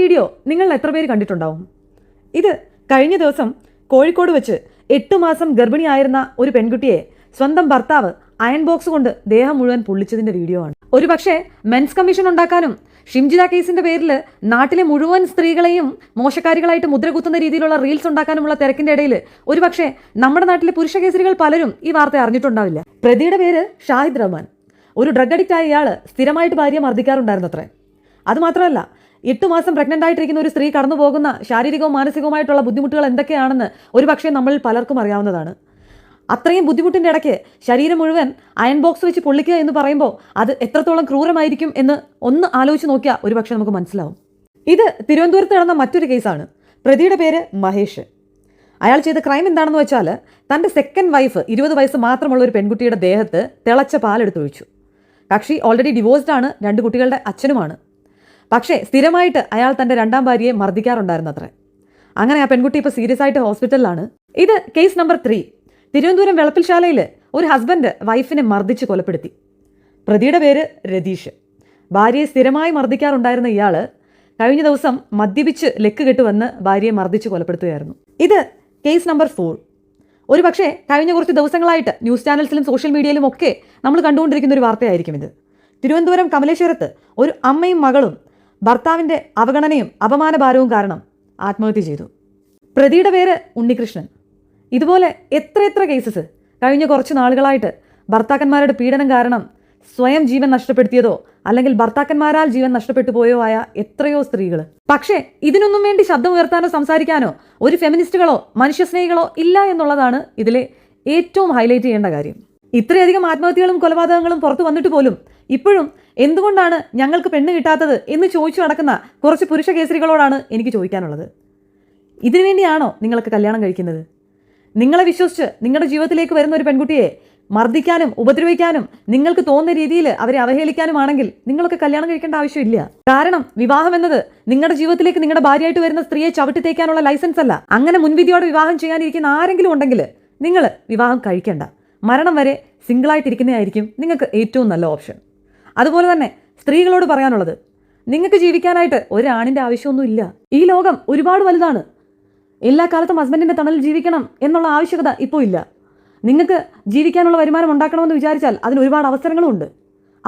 Video നിങ്ങൾ എത്ര പേര് കണ്ടിട്ടുണ്ടാവും? ഇത് കഴിഞ്ഞ ദിവസം കോഴിക്കോട് വെച്ച് 8 മാസം ഗർഭിണിയായിരുന്ന ഒരു പെൺകുട്ടിയെ സ്വന്തം ഭർത്താവ് അയൺ ബോക്സ് കൊണ്ട് ദേഹം മുഴുവൻ പൊള്ളിച്ചതിന്റെ വീഡിയോ ആണ്. ഒരുപക്ഷെ മെൻസ് കമ്മീഷൻ ഉണ്ടാക്കാനും ഷിംജിത കേസിന്റെ പേരിൽ നാട്ടിലെ മുഴുവൻ സ്ത്രീകളെയും മോശക്കാരികളായിട്ട് മുദ്രകുത്തുന്ന രീതിയിലുള്ള റീൽസ് ഉണ്ടാക്കാനുമുള്ള തിരക്കിന്റെ ഇടയിൽ ഒരുപക്ഷെ നമ്മുടെ നാട്ടിലെ പുരുഷ കേസരികൾ പലരും ഈ വാർത്ത അറിഞ്ഞിട്ടുണ്ടാവില്ല. പ്രതിയുടെ പേര് ഷാഹിദ് റഹ്മാൻ. ഒരു ഡ്രഗ് അഡിക്റ്റ് ആയ ഇയാൾ സ്ഥിരമായിട്ട് ഭാര്യയെ മർദ്ദിക്കാറുണ്ടായിരുന്നത്രേ. അതുമാത്രമല്ല, 8 മാസം പ്രഗ്നന്റ് ആയിട്ടിരിക്കുന്ന ഒരു സ്ത്രീ കടന്നു പോകുന്ന ശാരീരികവും മാനസികവുമായിട്ടുള്ള ബുദ്ധിമുട്ടുകൾ എന്തൊക്കെയാണെന്ന് ഒരുപക്ഷെ നമ്മളിൽ പലർക്കും അറിയാവുന്നതാണ്. അത്രയും ബുദ്ധിമുട്ടിൻ്റെ ഇടയ്ക്ക് ശരീരം മുഴുവൻ അയൺ ബോക്സ് വെച്ച് പൊള്ളിക്കുക എന്ന് പറയുമ്പോൾ അത് എത്രത്തോളം ക്രൂരമായിരിക്കും എന്ന് ഒന്ന് ആലോചിച്ച് നോക്കിയാൽ ഒരുപക്ഷെ നമുക്ക് മനസ്സിലാവും. ഇത് തിരുവനന്തപുരത്ത് നടന്ന മറ്റൊരു കേസാണ്. പ്രതിയുടെ പേര് മഹേഷ്. അയാൾ ചെയ്ത ക്രൈം എന്താണെന്ന് വെച്ചാൽ തൻ്റെ സെക്കൻഡ് വൈഫ് 20 വയസ്സ് മാത്രമുള്ള ഒരു പെൺകുട്ടിയുടെ ദേഹത്ത് തിളച്ച പാലെടുത്തൊഴിച്ചു. കക്ഷി ഓൾറെഡി ഡിവോഴ്സ്ഡ് ആണ്, 2 കുട്ടികളുടെ അച്ഛനുമാണ്. പക്ഷേ സ്ഥിരമായിട്ട് അയാൾ തൻ്റെ രണ്ടാം ഭാര്യയെ മർദ്ദിക്കാറുണ്ടായിരുന്നത്രേ. അങ്ങനെ ആ പെൺകുട്ടി ഇപ്പോൾ സീരിയസ് ആയിട്ട് ഹോസ്പിറ്റലിലാണ്. ഇത് കേസ് നമ്പർ 3. തിരുവനന്തപുരം വെളപ്പിൽശാലയിൽ ഒരു ഹസ്ബൻഡ് വൈഫിനെ മർദ്ദിച്ച് കൊലപ്പെടുത്തി. പ്രതിയുടെ പേര് രതീഷ്. ഭാര്യയെ സ്ഥിരമായി മർദ്ദിക്കാറുണ്ടായിരുന്ന ഇയാൾ കഴിഞ്ഞ ദിവസം മദ്യപിച്ച് ലെക്ക് കെട്ട് വന്ന് ഭാര്യയെ മർദ്ദിച്ച് കൊലപ്പെടുത്തുകയായിരുന്നു. ഇത് കേസ് നമ്പർ 4. ഒരു പക്ഷേ കഴിഞ്ഞ കുറച്ച് ദിവസങ്ങളായിട്ട് ന്യൂസ് ചാനൽസിലും സോഷ്യൽ മീഡിയയിലും ഒക്കെ നമ്മൾ കണ്ടുകൊണ്ടിരിക്കുന്ന ഒരു വാർത്തയായിരിക്കും ഇത്. തിരുവനന്തപുരം കമലേശ്വരത്ത് ഒരു അമ്മയും മകളും ഭർത്താവിൻ്റെ അവഗണനയും അപമാനഭാരവും കാരണം ആത്മഹത്യ ചെയ്തു. പ്രതിയുടെ പേര് ഉണ്ണികൃഷ്ണൻ. ഇതുപോലെ എത്ര കേസസ് കഴിഞ്ഞ കുറച്ച് നാളുകളായിട്ട് ഭർത്താക്കന്മാരുടെ പീഡനം കാരണം സ്വയം ജീവൻ നഷ്ടപ്പെടുത്തിയതോ അല്ലെങ്കിൽ ഭർത്താക്കന്മാരാൽ ജീവൻ നഷ്ടപ്പെട്ടു പോയോ ആയ എത്രയോ സ്ത്രീകൾ. പക്ഷേ ഇതിനൊന്നും വേണ്ടി ശബ്ദം ഉയർത്താനോ സംസാരിക്കാനോ ഒരു ഫെമിനിസ്റ്റുകളോ മനുഷ്യസ്നേഹികളോ ഇല്ല എന്നുള്ളതാണ് ഇതിലെ ഏറ്റവും ഹൈലൈറ്റ് ചെയ്യേണ്ട കാര്യം. ഇത്രയധികം ആത്മഹത്യകളും കൊലപാതകങ്ങളും പുറത്തു വന്നിട്ട് പോലും ഇപ്പോഴും എന്തുകൊണ്ടാണ് ഞങ്ങൾക്ക് പെണ്ണ് കിട്ടാത്തത് എന്ന് ചോദിച്ചു നടക്കുന്ന കുറച്ച് പുരുഷ കേസരികളോടാണ് എനിക്ക് ചോദിക്കാനുള്ളത്. ഇതിനു വേണ്ടിയാണോ നിങ്ങൾക്ക് കല്യാണം കഴിക്കുന്നത്? നിങ്ങളെ വിശ്വസിച്ച് നിങ്ങളുടെ ജീവിതത്തിലേക്ക് വരുന്ന ഒരു പെൺകുട്ടിയെ മർദ്ദിക്കാനും ഉപദ്രവിക്കാനും നിങ്ങൾക്ക് തോന്നുന്ന രീതിയിൽ അവരെ അവഹേളിക്കാനുമാണെങ്കിൽ നിങ്ങളൊക്കെ കല്യാണം കഴിക്കേണ്ട ആവശ്യമില്ല. കാരണം വിവാഹം എന്നത് നിങ്ങളുടെ ജീവിതത്തിലേക്ക് നിങ്ങളുടെ ഭാര്യയായിട്ട് വരുന്ന സ്ത്രീയെ ചവിട്ടി തേക്കാനുള്ള ലൈസൻസ് അല്ല. അങ്ങനെ മുൻവിധിയോടെ വിവാഹം ചെയ്യാനിരിക്കുന്ന ആരെങ്കിലും ഉണ്ടെങ്കിൽ നിങ്ങൾ വിവാഹം കഴിക്കേണ്ട. മരണം വരെ സിംഗിളായിട്ടിരിക്കുന്നതായിരിക്കും നിങ്ങൾക്ക് ഏറ്റവും നല്ല ഓപ്ഷൻ. അതുപോലെ തന്നെ സ്ത്രീകളോട് പറയാനുള്ളത്, നിങ്ങൾക്ക് ജീവിക്കാനായിട്ട് ഒരാണിൻ്റെ ആവശ്യമൊന്നുമില്ല. ഈ ലോകം ഒരുപാട് വലുതാണ്. എല്ലാ കാലത്തും ഹസ്ബൻഡിൻ്റെ തണലിൽ ജീവിക്കണം എന്നുള്ള ആവശ്യകത ഇപ്പോൾ ഇല്ല. നിങ്ങൾക്ക് ജീവിക്കാനുള്ള വരുമാനം ഉണ്ടാക്കണമെന്ന് വിചാരിച്ചാൽ അതിന് ഒരുപാട് അവസരങ്ങളും ഉണ്ട്.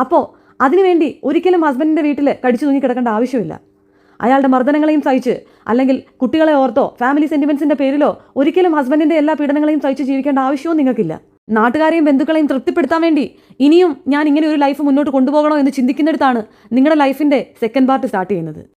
അപ്പോൾ അതിനുവേണ്ടി ഒരിക്കലും ഹസ്ബൻഡിൻ്റെ വീട്ടിൽ കടിച്ചു തൂങ്ങി കിടക്കേണ്ട ആവശ്യമില്ല. അയാളുടെ മർദ്ദനങ്ങളെയും സഹിച്ച് അല്ലെങ്കിൽ കുട്ടികളെ ഓർത്തോ ഫാമിലി സെൻറ്റിമെൻറ്റ്സിൻ്റെ പേരിലോ ഒരിക്കലും ഹസ്ബൻഡിൻ്റെ എല്ലാ പീഡനങ്ങളെയും സഹിച്ച് ജീവിക്കേണ്ട ആവശ്യവും നിങ്ങൾക്കില്ല. നാട്ടുകാരെയും ബന്ധുക്കളെയും തൃപ്തിപ്പെടുത്താൻ വേണ്ടി ഇനിയും ഞാൻ ഇങ്ങനെ ഒരു ലൈഫ് മുന്നോട്ട് കൊണ്ടുപോകണോ എന്ന് ചിന്തിക്കുന്നിടത്താണ് നിങ്ങളുടെ ലൈഫിൻ്റെ സെക്കൻഡ് പാർട്ട് സ്റ്റാർട്ട് ചെയ്യുന്നത്.